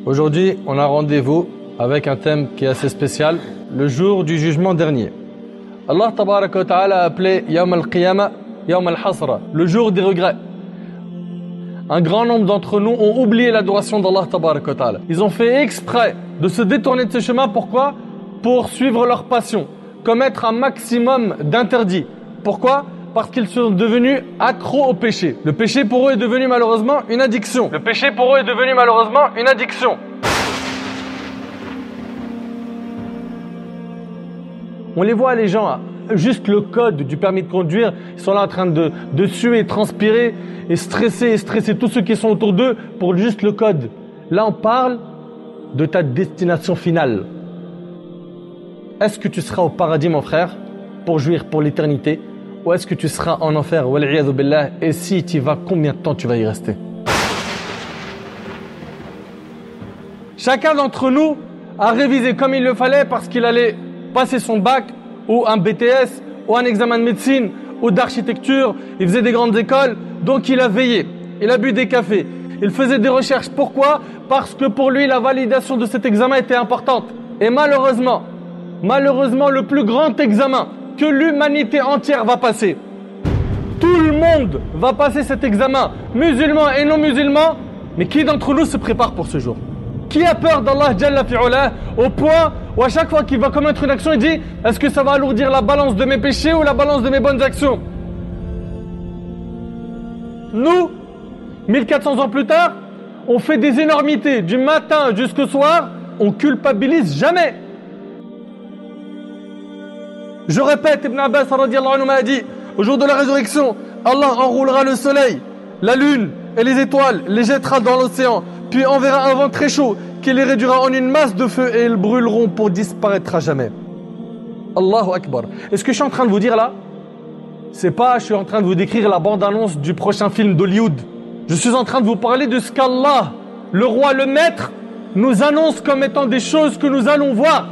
Aujourd'hui, on a rendez-vous avec un thème qui est assez spécial, le jour du jugement dernier. Allah tabaraka wa ta'ala a appelé Yawm al-Qiyamah, Yawm al-Hasra, le jour des regrets. Un grand nombre d'entre nous ont oublié l'adoration d'Allah tabaraka wa ta'ala. Ils ont fait exprès de se détourner de ce chemin. Pourquoi? Pour suivre leur passion, commettre un maximum d'interdits. Pourquoi? Parce qu'ils sont devenus accros au péché. Le péché pour eux est devenu malheureusement une addiction. Le péché pour eux est devenu malheureusement une addiction. On les voit, les gens, juste le code du permis de conduire, ils sont là en train de suer, transpirer et stresser tous ceux qui sont autour d'eux pour juste le code. Là, on parle de ta destination finale. Est-ce que tu seras au paradis, mon frère, pour jouir pour l'éternité, ou est-ce que tu seras en enfer, wal'iyadhu billah, et si tu y vas, combien de temps tu vas y rester? Chacun d'entre nous a révisé comme il le fallait parce qu'il allait passer son bac, ou un BTS, ou un examen de médecine, ou d'architecture. Il faisait des grandes écoles, donc il a veillé, il a bu des cafés, il faisait des recherches. Pourquoi? Parce que pour lui, la validation de cet examen était importante. Et malheureusement, le plus grand examen que l'humanité entière va passer, tout le monde va passer cet examen, musulmans et non musulmans, mais qui d'entre nous se prépare pour ce jour? Qui a peur d'Allah Jalla fi'ula au point où à chaque fois qu'il va commettre une action, il dit: est-ce que ça va alourdir la balance de mes péchés ou la balance de mes bonnes actions? Nous, 1400 ans plus tard, on fait des énormités du matin jusqu'au soir, on culpabilise jamais. Je répète, Ibn Abbas radiyallahu anhu m'a dit: au jour de la résurrection, Allah enroulera le soleil, la lune et les étoiles, les jettera dans l'océan, puis enverra un vent très chaud qui les réduira en une masse de feu et ils brûleront pour disparaître à jamais. Allahu Akbar. Et ce que je suis en train de vous dire là, c'est pas je suis en train de vous décrire la bande-annonce du prochain film d'Hollywood. Je suis en train de vous parler de ce qu'Allah, le roi, le maître, nous annonce comme étant des choses que nous allons voir,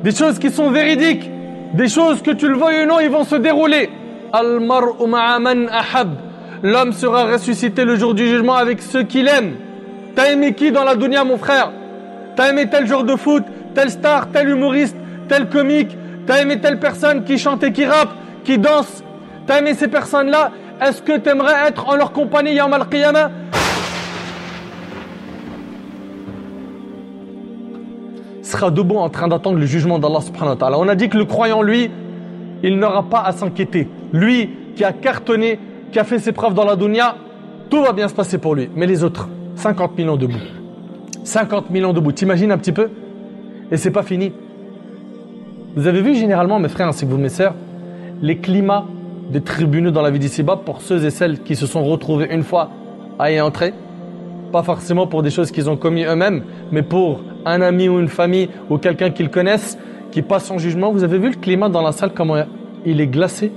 des choses qui sont véridiques, des choses que tu le veuilles ou non, ils vont se dérouler. Al-mar'u ma'a man ahab. L'homme sera ressuscité le jour du jugement avec ceux qu'il aime. T'as aimé qui dans la dunya, mon frère? T'as aimé tel joueur de foot, tel star, tel humoriste, tel comique? T'as aimé telle personne qui chante et qui rappe, qui danse? T'as aimé ces personnes-là? Est-ce que t'aimerais être en leur compagnie Yawm al-Qiyamah? Sera debout en train d'attendre le jugement d'Allah subhanahu wa ta'ala. On a dit que le croyant, lui, il n'aura pas à s'inquiéter. Lui qui a cartonné, qui a fait ses preuves dans la dunya, tout va bien se passer pour lui. Mais les autres, 50 millions debout. 50 millions debout. T'imagines un petit peu? Et c'est pas fini. Vous avez vu généralement, mes frères ainsi que vous, mes sœurs, les climats des tribunaux dans la vie d'ici-bas pour ceux et celles qui se sont retrouvés une fois à y entrer. Pas forcément pour des choses qu'ils ont commis eux-mêmes, mais pour un ami ou une famille ou quelqu'un qu'ils connaissent qui passe en jugement. Vous avez vu le climat dans la salle, comment il est glacé?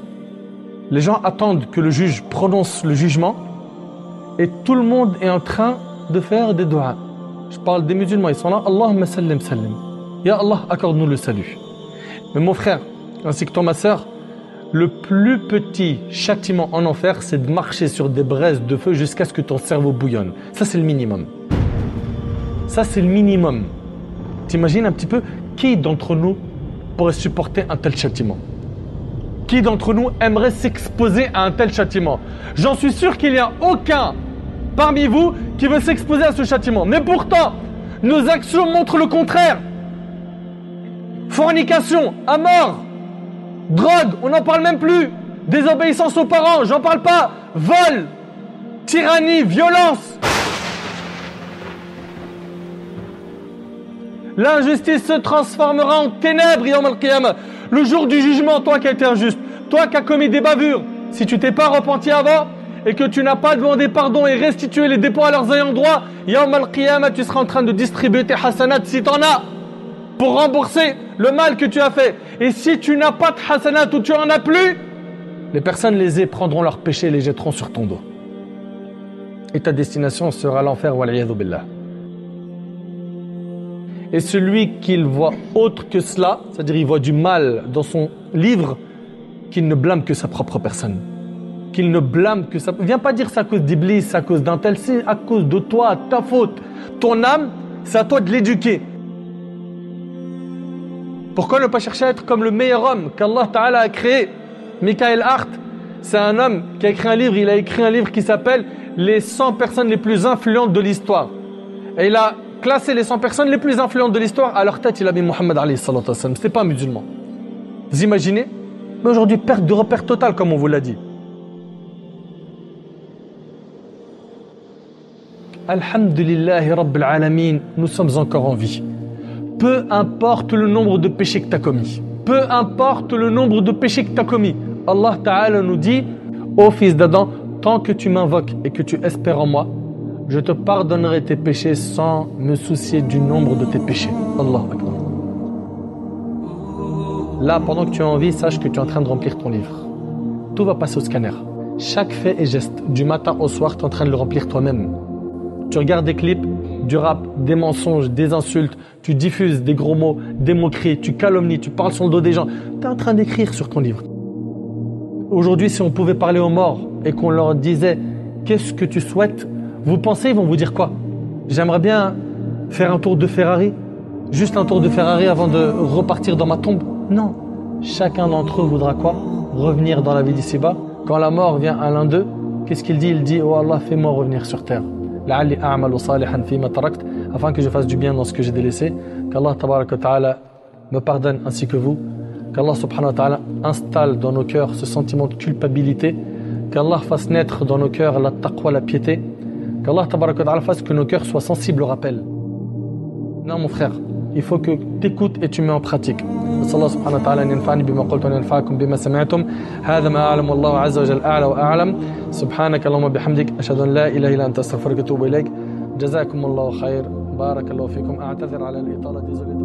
Les gens attendent que le juge prononce le jugement et tout le monde est en train de faire des doigts. Je parle des musulmans, ils sont là. Allahumma sallim sallim. Ya Allah, accorde-nous le salut. Mais mon frère, ainsi que toi ma sœur, le plus petit châtiment en enfer, c'est de marcher sur des braises de feu jusqu'à ce que ton cerveau bouillonne. Ça, c'est le minimum. Ça, c'est le minimum. T'imagines un petit peu, qui d'entre nous pourrait supporter un tel châtiment? Qui d'entre nous aimerait s'exposer à un tel châtiment? J'en suis sûr qu'il n'y a aucun parmi vous qui veut s'exposer à ce châtiment. Mais pourtant, nos actions montrent le contraire. Fornication, à mort. Drogue, on n'en parle même plus. Désobéissance aux parents, j'en parle pas. Vol, tyrannie, violence. L'injustice se transformera en ténèbres, Yawm al-Qiyamah. Le jour du jugement, toi qui as été injuste, toi qui as commis des bavures, si tu t'es pas repenti avant et que tu n'as pas demandé pardon et restitué les dépôts à leurs ayants droit, Yawm al-Qiyamah, tu seras en train de distribuer tes hasanats si t'en as, pour rembourser le mal que tu as fait. Et si tu n'as pas de hasanat ou tu en as plus, les personnes lésées prendront leurs péchés et les jetteront sur ton dos. Et ta destination sera l'enfer, wal'iyadhu billah. Et celui qu'il voit autre que cela, c'est-à-dire il voit du mal dans son livre, qu'il ne blâme que sa propre personne. Qu'il ne blâme que sa... Viens pas dire c'est à cause d'Iblis, c'est à cause d'un tel, c'est à cause de toi, ta faute. Ton âme, c'est à toi de l'éduquer. Pourquoi ne pas chercher à être comme le meilleur homme qu'Allah Ta'ala a créé? Michael Hart, c'est un homme qui a écrit un livre, il a écrit un livre qui s'appelle « Les 100 personnes les plus influentes de l'histoire ». Et il a classé les 100 personnes les plus influentes de l'histoire. À leur tête, il a mis Mohammed alayhi salatu wa sallam. C'était pas un musulman. Vous imaginez? Mais aujourd'hui, perte de repère totale, comme on vous l'a dit. Alhamdulillahi Rabbil Alamin, nous sommes encore en vie. Peu importe le nombre de péchés que tu as commis. Peu importe le nombre de péchés que tu as commis. Allah Ta'ala nous dit, ô fils d'Adam, tant que tu m'invoques et que tu espères en moi, je te pardonnerai tes péchés sans me soucier du nombre de tes péchés. Allah Akbar. Là, pendant que tu es en vie, sache que tu es en train de remplir ton livre. Tout va passer au scanner. Chaque fait et geste, du matin au soir, tu es en train de le remplir toi-même. Tu regardes des clips, du rap, des mensonges, des insultes, tu diffuses des gros mots, des moqueries, tu calomnies, tu parles sur le dos des gens. Tu es en train d'écrire sur ton livre. Aujourd'hui, si on pouvait parler aux morts et qu'on leur disait « Qu'est-ce que tu souhaites ?» Vous pensez, ils vont vous dire quoi? J'aimerais bien faire un tour de Ferrari, juste un tour de Ferrari avant de repartir dans ma tombe. Non, chacun d'entre eux voudra quoi? Revenir dans la vie d'ici-bas. Quand la mort vient à l'un d'eux, qu'est-ce qu'il dit? Il dit « Oh Allah, fais-moi revenir sur terre. لعلي أعمل صالحا فيما تركت, afin que je fasse du bien dans ce que j'ai délaissé. Qu'Allah tabaraka wa ta'ala me pardonne ainsi que vous. Qu'Allah subhanahu wa ta'ala installe dans nos cœurs ce sentiment de culpabilité. Qu'Allah fasse naître dans nos cœurs la taqwa, la piété. Qu'Allah tabaraka wa ta'ala fasse que nos cœurs soient sensibles au rappel. Non mon frère, il faut que tu écoutes et tu mets en pratique. نسأل الله سبحانه وتعالى أن ينفعني بما قلت وأن ينفعكم بما سمعتم. هذا ما أعلم والله عز وجل أعلى وأعلم. سبحانك اللهم وبحمدك أشهد أن لا إله إلا أنت أستغفرك وأتوب إليك. جزاكم الله خير. بارك الله فيكم. أعتذر على الإطالة.